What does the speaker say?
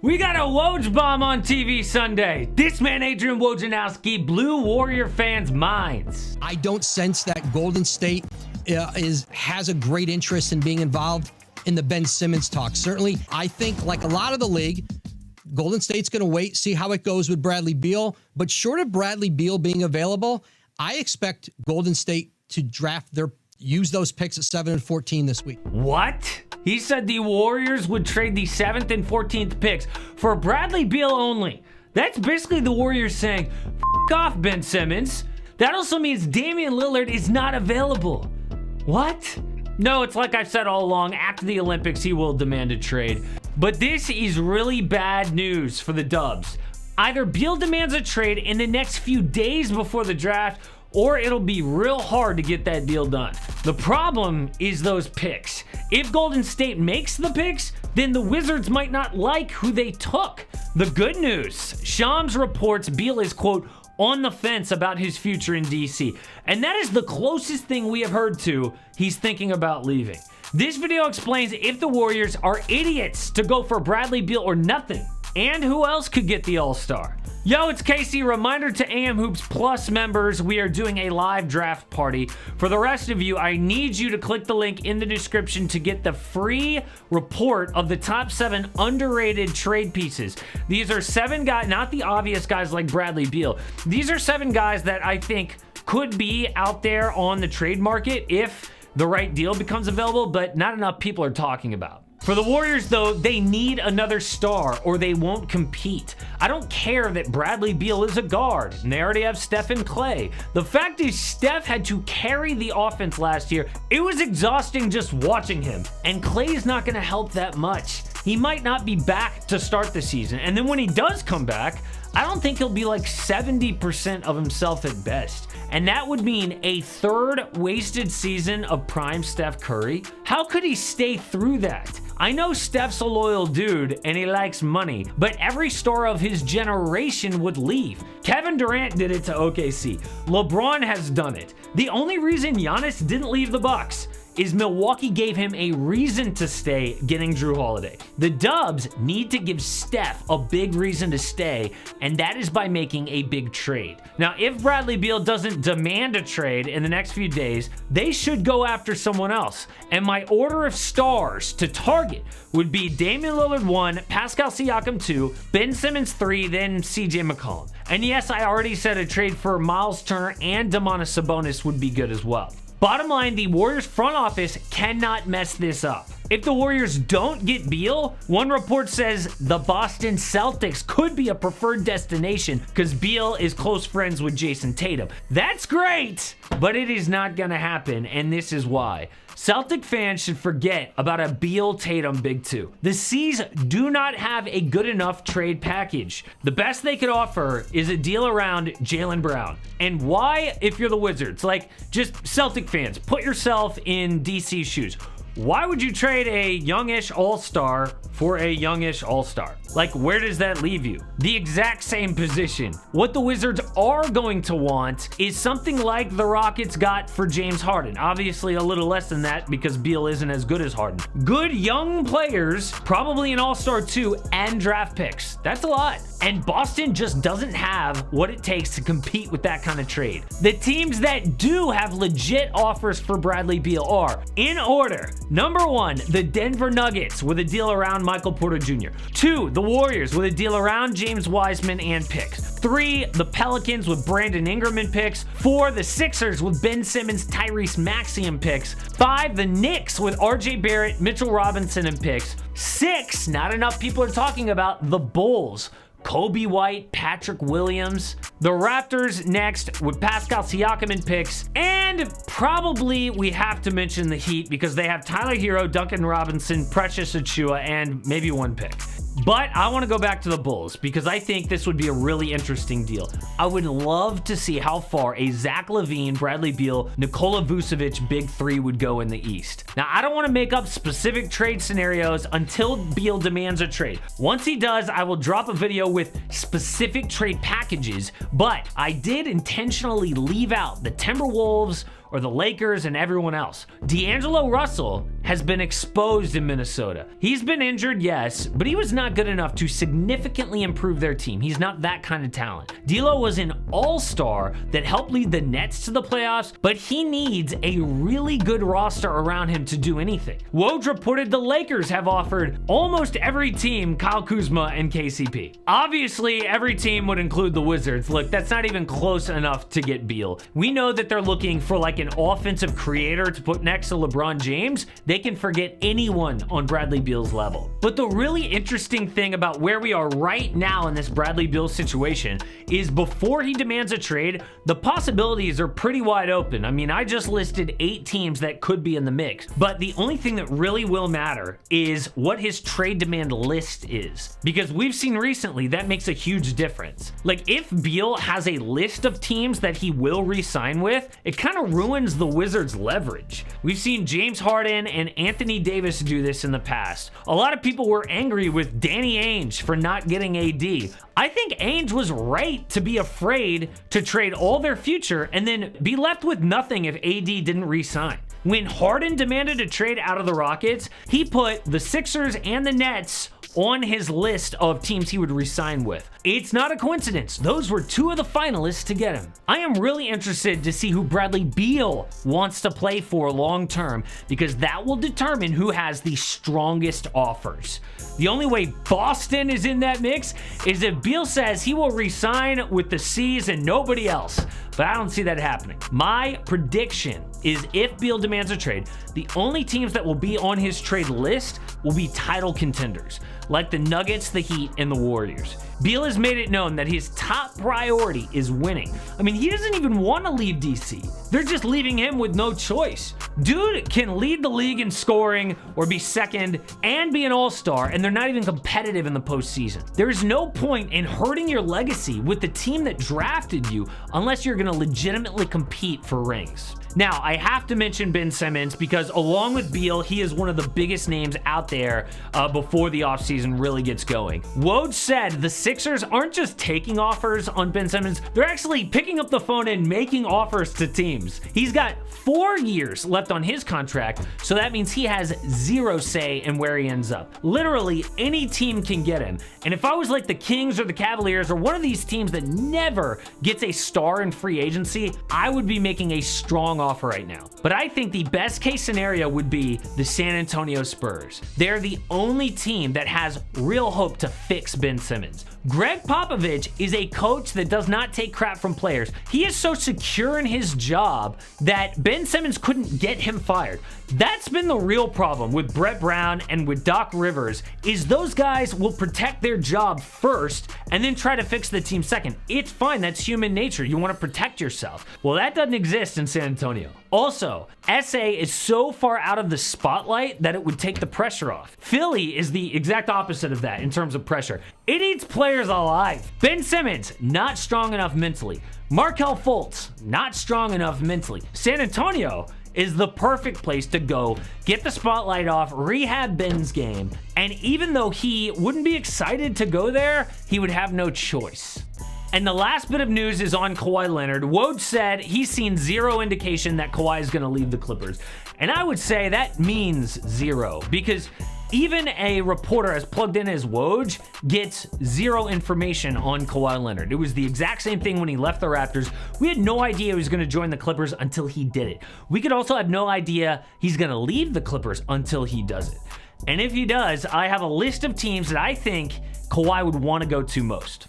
We got a Woj bomb on TV Sunday. This man, Adrian Wojnarowski, blew Warrior fans' minds. I don't sense that Golden State has a great interest in being involved in the Ben Simmons talk. Certainly, I think like a lot of the league, Golden State's going to wait, see how it goes with Bradley Beal. But short of Bradley Beal being available, I expect Golden State to use those picks at 7 and 14 this week. What? He said the Warriors would trade the 7th and 14th picks for Bradley Beal only. That's basically the Warriors saying, F off, Ben Simmons. That also means Damian Lillard is not available. What? No, it's like I've said all along, after the Olympics, he will demand a trade. But this is really bad news for the Dubs. Either Beal demands a trade in the next few days before the draft, or it'll be real hard to get that deal done. The problem is those picks. If Golden State makes the picks, then the Wizards might not like who they took. The good news, Shams reports Beal is, quote, on the fence about his future in DC. And that is the closest thing we have heard to he's thinking about leaving. This video explains if the Warriors are idiots to go for Bradley Beal or nothing, and who else could get the All-Star. Yo, it's Casey. Reminder to AM Hoops Plus members, we are doing a live draft party. For the rest of you, I need you to click the link in the description to get the free report of the top 7 underrated trade pieces. These are 7 guys, not the obvious guys like Bradley Beal. These are 7 guys that I think could be out there on the trade market if the right deal becomes available, but not enough people are talking about. For the Warriors, though, they need another star or they won't compete. I don't care that Bradley Beal is a guard and they already have Steph and Clay. The fact is Steph had to carry the offense last year. It was exhausting just watching him, and Clay's not going to help that much. He might not be back to start the season, and then when he does come back, I don't think he'll be like 70% of himself at best. And that would mean a 3rd wasted season of prime Steph Curry. How could he stay through that? I know Steph's a loyal dude and he likes money, but every star of his generation would leave. Kevin Durant did it to OKC. LeBron has done it. The only reason Giannis didn't leave the Bucks is Milwaukee gave him a reason to stay getting Drew Holiday. The Dubs need to give Steph a big reason to stay, and that is by making a big trade. Now, if Bradley Beal doesn't demand a trade in the next few days, they should go after someone else. And my order of stars to target would be Damian Lillard 1, Pascal Siakam 2, Ben Simmons 3, then CJ McCollum. And yes, I already said a trade for Miles Turner and Domantas Sabonis would be good as well. Bottom line, the Warriors front office cannot mess this up. If the Warriors don't get Beal, one report says the Boston Celtics could be a preferred destination because Beal is close friends with Jason Tatum. That's great, but it is not going to happen, and this is why. Celtic fans should forget about a Beal-Tatum Big Two. The C's do not have a good enough trade package. The best they could offer is a deal around Jaylen Brown. And why, if you're the Wizards? Like, just Celtic fans, put yourself in DC's shoes. Why would you trade a youngish all-star for a youngish all-star? Like, where does that leave you? The exact same position. What the Wizards are going to want is something like the Rockets got for James Harden. Obviously a little less than that because Beal isn't as good as Harden. Good young players, probably an all-star too, and draft picks. That's a lot. And Boston just doesn't have what it takes to compete with that kind of trade. The teams that do have legit offers for Bradley Beal are, in order, number 1, the Denver Nuggets with a deal around Michael Porter Jr. 2, the Warriors with a deal around James Wiseman and picks. 3, the Pelicans with Brandon Ingram and picks. 4, the Sixers with Ben Simmons, Tyrese Maxey and picks. 5, the Knicks with RJ Barrett, Mitchell Robinson and picks. 6, not enough people are talking about, the Bulls. Kobe White, Patrick Williams. The Raptors next with Pascal Siakam and picks. And probably we have to mention the Heat because they have Tyler Hero, Duncan Robinson, Precious Achiuwa, and maybe 1 pick. But I want to go back to the Bulls because I think this would be a really interesting deal. I would love to see how far a Zach LaVine, Bradley Beal, Nikola Vucevic Big Three would go in the East. Now, I don't want to make up specific trade scenarios until Beal demands a trade. Once he does, I will drop a video with specific trade packages, but I did intentionally leave out the Timberwolves or the Lakers and everyone else. D'Angelo Russell has been exposed in Minnesota. He's been injured, yes, but he was not good enough to significantly improve their team. He's not that kind of talent. D'Lo was an all-star that helped lead the Nets to the playoffs, but he needs a really good roster around him to do anything. Woj reported the Lakers have offered almost every team Kyle Kuzma and KCP. Obviously, every team would include the Wizards. Look, that's not even close enough to get Beal. We know that they're looking for like an offensive creator to put next to LeBron James. They can forget anyone on Bradley Beal's level. But the really interesting thing about where we are right now in this Bradley Beal situation is before he demands a trade, the possibilities are pretty wide open. I mean, I just listed 8 teams that could be in the mix, but the only thing that really will matter is what his trade demand list is, because we've seen recently that makes a huge difference. Like, if Beal has a list of teams that he will re-sign with, it kind of ruins the Wizards' leverage. We've seen James Harden and Anthony Davis do this in the past. A lot of people were angry with Danny Ainge for not getting AD. I think Ainge was right to be afraid to trade all their future and then be left with nothing if AD didn't re-sign. When Harden demanded a trade out of the Rockets, he put the Sixers and the Nets on his list of teams he would re-sign with. It's not a coincidence. Those were 2 of the finalists to get him. I am really interested to see who Bradley Beal wants to play for long term, because that will determine who has the strongest offers. The only way Boston is in that mix is if Beal says he will re-sign with the C's and nobody else. But I don't see that happening. My prediction is if Beal demands a trade, the only teams that will be on his trade list will be title contenders, like the Nuggets, the Heat, and the Warriors. Beal has made it known that his top priority is winning. I mean, he doesn't even want to leave DC. They're just leaving him with no choice. Dude can lead the league in scoring or be second and be an all-star, and they're not even competitive in the postseason. There is no point in hurting your legacy with the team that drafted you unless you're going to legitimately compete for rings. Now, I have to mention Ben Simmons because along with Beal, he is one of the biggest names out there before the offseason really gets going. Woj said the Sixers aren't just taking offers on Ben Simmons, they're actually picking up the phone and making offers to teams. He's got 4 years left on his contract, so that means he has 0 say in where he ends up. Literally, any team can get him. And if I was like the Kings or the Cavaliers or one of these teams that never gets a star in free agency, I would be making a strong offer right now. But I think the best case scenario would be the San Antonio Spurs. They're the only team that has real hope to fix Ben Simmons. Greg Popovich is a coach that does not take crap from players. He is so secure in his job that Ben Simmons couldn't get him fired. That's been the real problem with Brett Brown and with Doc Rivers, is those guys will protect their job first and then try to fix the team second. It's fine, that's human nature. You want to protect yourself. Well, that doesn't exist in San Antonio. Also, SA is so far out of the spotlight that it would take the pressure off. Philly is the exact opposite of that in terms of pressure. It eats players alive. Ben Simmons, not strong enough mentally. Markelle Fultz, not strong enough mentally. San Antonio is the perfect place to go, get the spotlight off, rehab Ben's game, and even though he wouldn't be excited to go there, he would have no choice. And the last bit of news is on Kawhi Leonard. Woj said he's seen 0 indication that Kawhi is going to leave the Clippers. And I would say that means 0, because even a reporter as plugged in as Woj gets 0 information on Kawhi Leonard. It was the exact same thing when he left the Raptors. We had no idea he was going to join the Clippers until he did it. We could also have no idea he's going to leave the Clippers until he does it. And if he does, I have a list of teams that I think Kawhi would want to go to most.